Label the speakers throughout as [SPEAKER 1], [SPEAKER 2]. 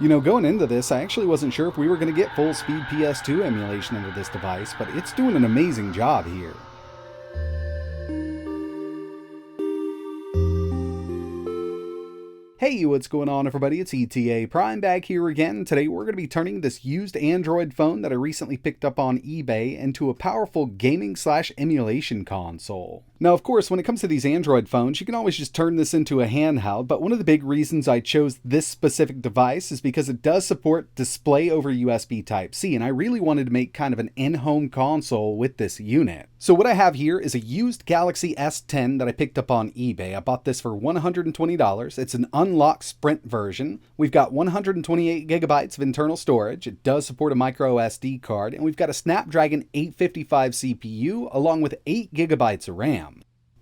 [SPEAKER 1] You know, going into this, I actually wasn't sure if we were going to get full speed PS2 emulation into this device, but it's doing an amazing job here. Hey, what's going on everybody? It's etaprime back here again. Today we're going to be turning this used Android phone that I recently picked up on eBay into a powerful gaming/emulation console. Now, of course, when it comes to these Android phones, you can always just turn this into a handheld, but one of the big reasons I chose this specific device is because it does support display over USB Type-C, and I really wanted to make kind of an in-home console with this unit. So what I have here is a used Galaxy S10 that I picked up on eBay. I bought this for $120. It's an unlocked Sprint version. We've got 128 gigabytes of internal storage. It does support a micro SD card, and we've got a Snapdragon 855 CPU along with 8 gigabytes of RAM.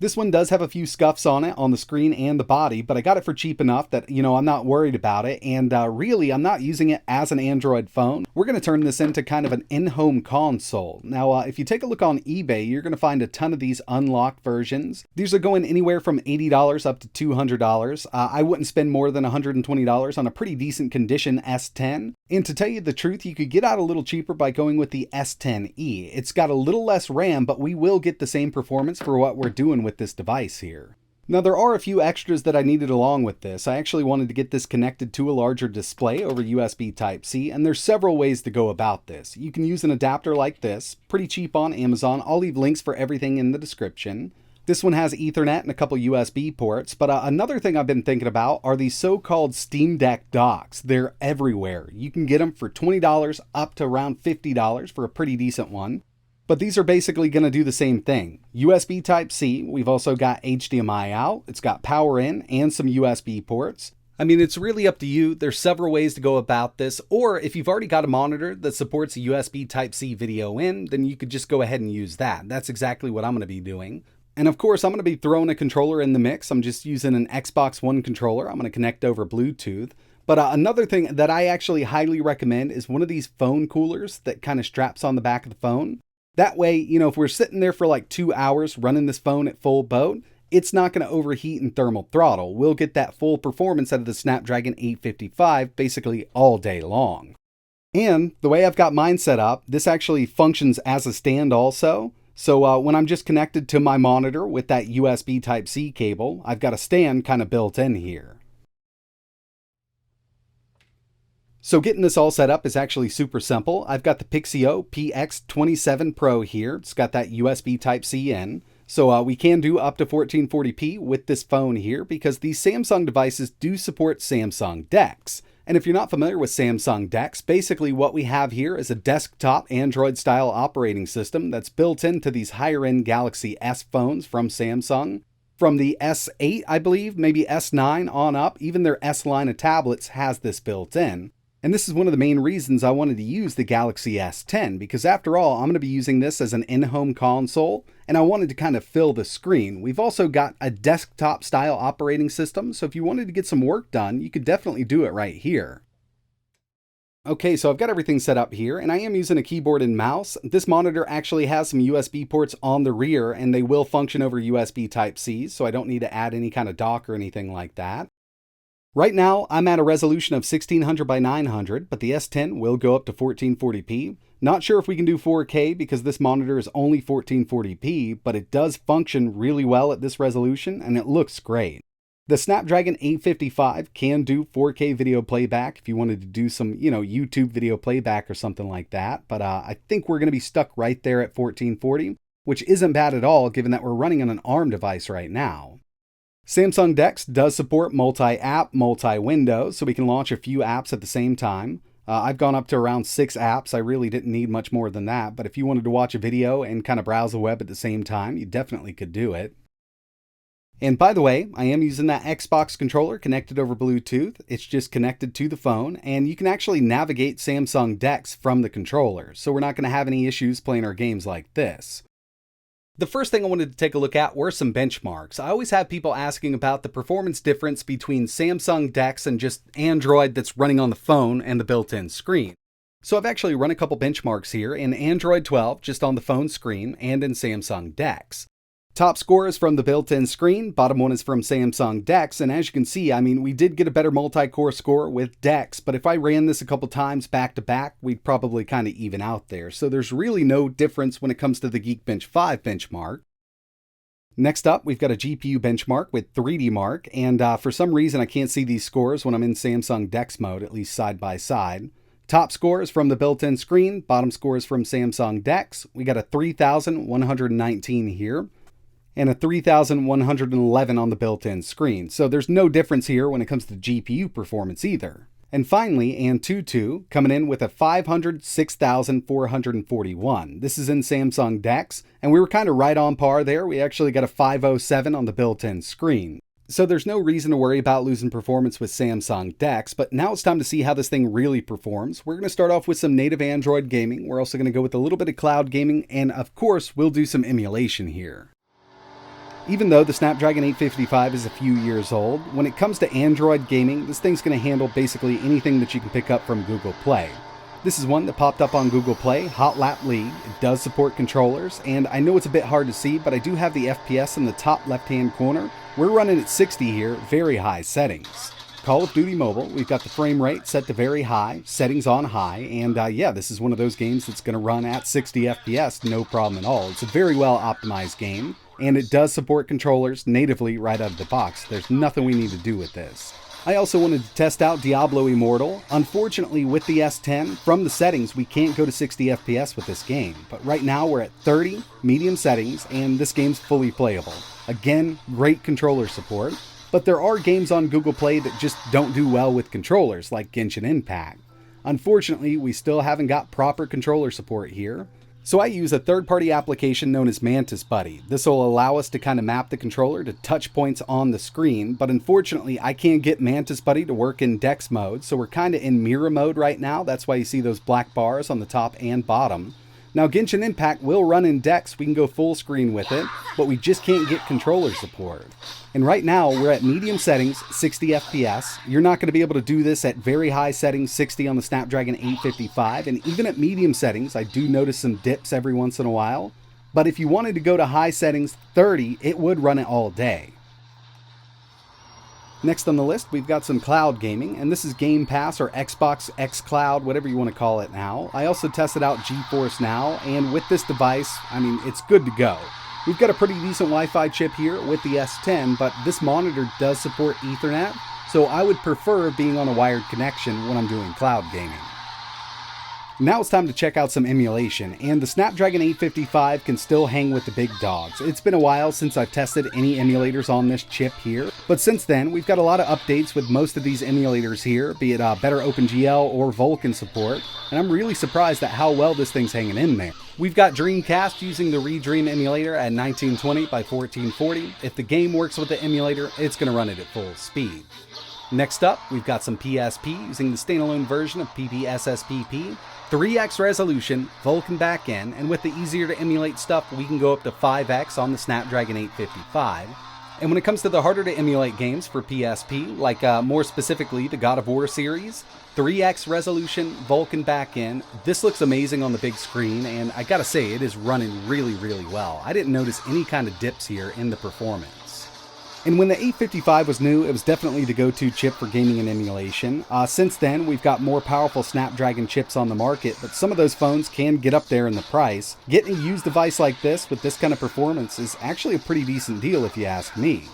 [SPEAKER 1] This one does have a few scuffs on it, on the screen and the body, but I got it for cheap enough that, I'm not worried about it, and really, I'm not using it as an Android phone. We're going to turn this into kind of an in-home console. Now, if you take a look on eBay, you're going to find a ton of these unlocked versions. These are going anywhere from $80 up to $200. I wouldn't spend more than $120 on a pretty decent condition S10. And to tell you the truth, you could get out a little cheaper by going with the S10e. It's got a little less RAM, but we will get the same performance for what we're doing with this device here. Now, there are a few extras that I needed along with this. I actually wanted to get this connected to a larger display over USB Type-C, and there's several ways to go about this. You can use an adapter like this, pretty cheap on Amazon. I'll leave links for everything in the description. This one has Ethernet and a couple USB ports, but another thing I've been thinking about are these so-called Steam Deck docks. They're everywhere. You can get them for $20 up to around $50 for a pretty decent one. But these are basically going to do the same thing. USB Type-C, we've also got HDMI out, it's got power in and some USB ports. I mean, it's really up to you. There's several ways to go about this, or if you've already got a monitor that supports a USB Type-C video in, then you could just go ahead and use that. That's exactly what I'm going to be doing. And of course, I'm going to be throwing a controller in the mix. I'm just using an Xbox One controller. I'm going to connect over Bluetooth. But another thing that I actually highly recommend is one of these phone coolers that kind of straps on the back of the phone. That way, if we're sitting there for like 2 hours running this phone at full boat, it's not going to overheat and thermal throttle. We'll get that full performance out of the Snapdragon 855 basically all day long. And the way I've got mine set up, this actually functions as a stand also. So when I'm just connected to my monitor with that USB Type-C cable, I've got a stand kind of built in here. So getting this all set up is actually super simple. I've got the Pixio PX27 Pro here. It's got that USB Type-C in. So we can do up to 1440p with this phone here because these Samsung devices do support Samsung Dex. And if you're not familiar with Samsung Dex, basically what we have here is a desktop Android-style operating system that's built into these higher-end Galaxy S phones from Samsung. From the S8, I believe, maybe S9 on up, even their S line of tablets has this built in. And this is one of the main reasons I wanted to use the Galaxy S10, because after all, I'm going to be using this as an in-home console, and I wanted to kind of fill the screen. We've also got a desktop-style operating system, so if you wanted to get some work done, you could definitely do it right here. Okay, so I've got everything set up here, and I am using a keyboard and mouse. This monitor actually has some USB ports on the rear, and they will function over USB Type-C, so I don't need to add any kind of dock or anything like that. Right now, I'm at a resolution of 1600 by 900, but the S10 will go up to 1440p. Not sure if we can do 4K because this monitor is only 1440p, but it does function really well at this resolution, and it looks great. The Snapdragon 855 can do 4K video playback if you wanted to do some, YouTube video playback or something like that, but I think we're going to be stuck right there at 1440, which isn't bad at all given that we're running on an ARM device right now. Samsung Dex does support multi-app, multi-window, so we can launch a few apps at the same time. I've gone up to around 6 apps. I really didn't need much more than that, but if you wanted to watch a video and kind of browse the web at the same time, you definitely could do it. And by the way, I am using that Xbox controller connected over Bluetooth. It's just connected to the phone, and you can actually navigate Samsung Dex from the controller, so we're not going to have any issues playing our games like this. The first thing I wanted to take a look at were some benchmarks. I always have people asking about the performance difference between Samsung Dex and just Android that's running on the phone and the built-in screen. So I've actually run a couple benchmarks here in Android 12, just on the phone screen, and in Samsung Dex. Top score is from the built-in screen, bottom one is from Samsung Dex, and as you can see, we did get a better multi-core score with Dex, but if I ran this a couple times back to back, we'd probably kind of even out there. So there's really no difference when it comes to the Geekbench 5 benchmark. Next up, we've got a GPU benchmark with 3D Mark, and for some reason I can't see these scores when I'm in Samsung Dex mode, at least side by side. Top score is from the built-in screen, bottom score is from Samsung Dex. We got a 3,119 here, and a 3,111 on the built-in screen. So there's no difference here when it comes to GPU performance either. And finally, Antutu coming in with a 506,441. This is in Samsung Dex, and we were kind of right on par there. We actually got a 507 on the built-in screen. So there's no reason to worry about losing performance with Samsung Dex, but now it's time to see how this thing really performs. We're going to start off with some native Android gaming. We're also going to go with a little bit of cloud gaming, and of course, we'll do some emulation here. Even though the Snapdragon 855 is a few years old, when it comes to Android gaming, this thing's going to handle basically anything that you can pick up from Google Play. This is one that popped up on Google Play, Hot Lap League. It does support controllers, and I know it's a bit hard to see, but I do have the FPS in the top left-hand corner. We're running at 60 here, very high settings. Call of Duty Mobile, we've got the frame rate set to very high, settings on high, and yeah, this is one of those games that's going to run at 60 FPS, no problem at all. It's a very well optimized game, and it does support controllers natively right out of the box. There's nothing we need to do with this. I also wanted to test out Diablo Immortal. Unfortunately, with the S10, from the settings, we can't go to 60 FPS with this game. But right now, we're at 30, medium settings, and this game's fully playable. Again, great controller support. But there are games on Google Play that just don't do well with controllers, like Genshin Impact. Unfortunately, we still haven't got proper controller support here. So I use a third-party application known as Mantis Buddy. This will allow us to kind of map the controller to touch points on the screen, but unfortunately I can't get Mantis Buddy to work in Dex mode, so we're kind of in mirror mode right now. That's why you see those black bars on the top and bottom. Now Genshin Impact will run in Dex, we can go full screen with it, but we just can't get controller support. And right now we're at medium settings, 60 FPS. You're not going to be able to do this at very high settings, 60 on the Snapdragon 855, and even at medium settings, I do notice some dips every once in a while. But if you wanted to go to high settings, 30, it would run it all day. Next on the list, we've got some cloud gaming, and this is Game Pass or Xbox xCloud, whatever you want to call it now. I also tested out GeForce Now, and with this device, it's good to go. We've got a pretty decent Wi-Fi chip here with the S10, but this monitor does support Ethernet, so I would prefer being on a wired connection when I'm doing cloud gaming. Now it's time to check out some emulation, and the Snapdragon 855 can still hang with the big dogs. It's been a while since I've tested any emulators on this chip here, but since then we've got a lot of updates with most of these emulators here, be it better OpenGL or Vulkan support, and I'm really surprised at how well this thing's hanging in there. We've got Dreamcast using the Redream emulator at 1920 by 1440. If the game works with the emulator, it's going to run it at full speed. Next up, we've got some PSP using the standalone version of PPSSPP, 3x resolution, Vulkan backend, and with the easier to emulate stuff, we can go up to 5x on the Snapdragon 855. And when it comes to the harder to emulate games for PSP, like more specifically the God of War series, 3x resolution, Vulkan backend, this looks amazing on the big screen, and I gotta say, it is running really, really well. I didn't notice any kind of dips here in the performance. And when the 855 was new, it was definitely the go-to chip for gaming and emulation. Since then, we've got more powerful Snapdragon chips on the market, but some of those phones can get up there in the price. Getting a used device like this with this kind of performance is actually a pretty decent deal if you ask me.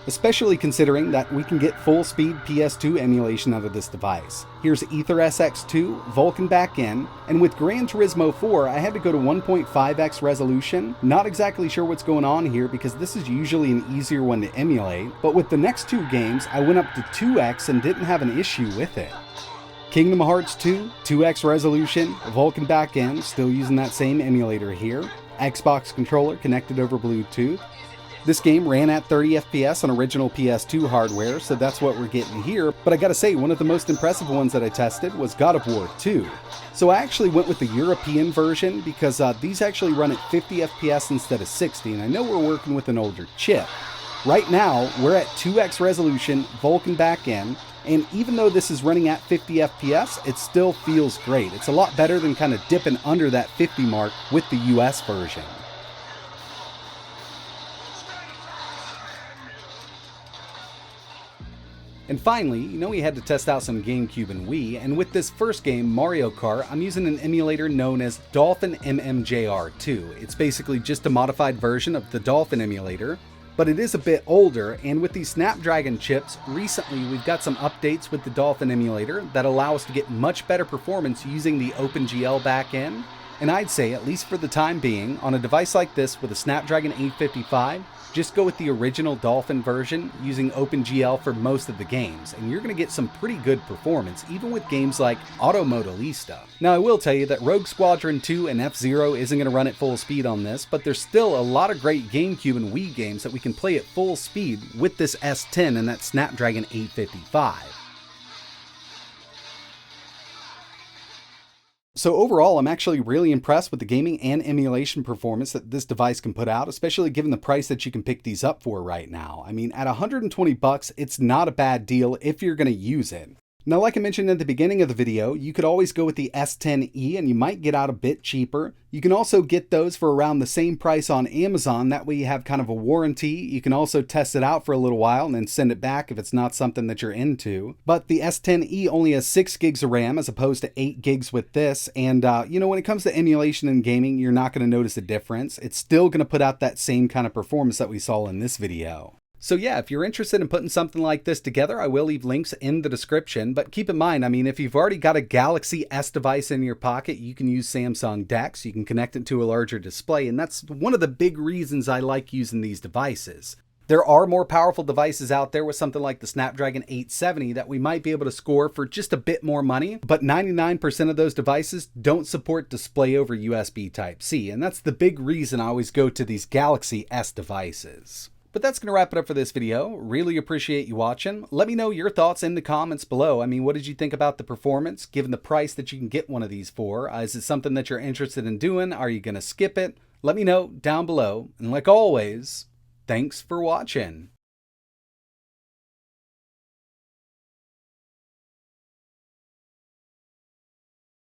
[SPEAKER 1] Especially considering that we can get full-speed PS2 emulation out of this device. Here's EtherSX2, Vulkan backend, and with Gran Turismo 4, I had to go to 1.5x resolution. Not exactly sure what's going on here because this is usually an easier one to emulate, but with the next two games, I went up to 2x and didn't have an issue with it. Kingdom Hearts 2, 2x resolution, Vulkan backend, still using that same emulator here. Xbox controller connected over Bluetooth. This game ran at 30 FPS on original PS2 hardware, so that's what we're getting here, but I gotta say, one of the most impressive ones that I tested was God of War 2. So I actually went with the European version because these actually run at 50 FPS instead of 60, and I know we're working with an older chip. Right now, we're at 2x resolution, Vulkan backend, and even though this is running at 50 FPS, it still feels great. It's a lot better than kind of dipping under that 50 mark with the US version. And finally, we had to test out some Gamecube and Wii, and with this first game, Mario Kart, I'm using an emulator known as Dolphin MMJR2. It's basically just a modified version of the Dolphin emulator, but it is a bit older, and with these Snapdragon chips, recently we've got some updates with the Dolphin emulator that allow us to get much better performance using the OpenGL backend. And I'd say, at least for the time being, on a device like this with a Snapdragon 855, just go with the original Dolphin version using OpenGL for most of the games, and you're going to get some pretty good performance, even with games like Automodelista. Now, I will tell you that Rogue Squadron 2 and F-Zero isn't going to run at full speed on this, but there's still a lot of great GameCube and Wii games that we can play at full speed with this S10 and that Snapdragon 855. So overall, I'm actually really impressed with the gaming and emulation performance that this device can put out, especially given the price that you can pick these up for right now. I mean, at $120, it's not a bad deal if you're going to use it. Now, like I mentioned at the beginning of the video, you could always go with the S10e and you might get out a bit cheaper. You can also get those for around the same price on Amazon. That way you have kind of a warranty. You can also test it out for a little while and then send it back if it's not something that you're into. But the S10e only has 6 gigs of RAM as opposed to 8 gigs with this. And when it comes to emulation and gaming, you're not going to notice a difference. It's still going to put out that same kind of performance that we saw in this video. So yeah, if you're interested in putting something like this together, I will leave links in the description. But keep in mind, I mean, if you've already got a Galaxy S device in your pocket, you can use Samsung Dex. You can connect it to a larger display, and that's one of the big reasons I like using these devices. There are more powerful devices out there with something like the Snapdragon 870 that we might be able to score for just a bit more money, but 99% of those devices don't support display over USB Type-C, and that's the big reason I always go to these Galaxy S devices. But that's going to wrap it up for this video. Really appreciate you watching. Let me know your thoughts in the comments below. I mean, what did you think about the performance, given the price that you can get one of these for? Is it something that you're interested in doing? Are you going to skip it? Let me know down below. And like always, thanks for watching.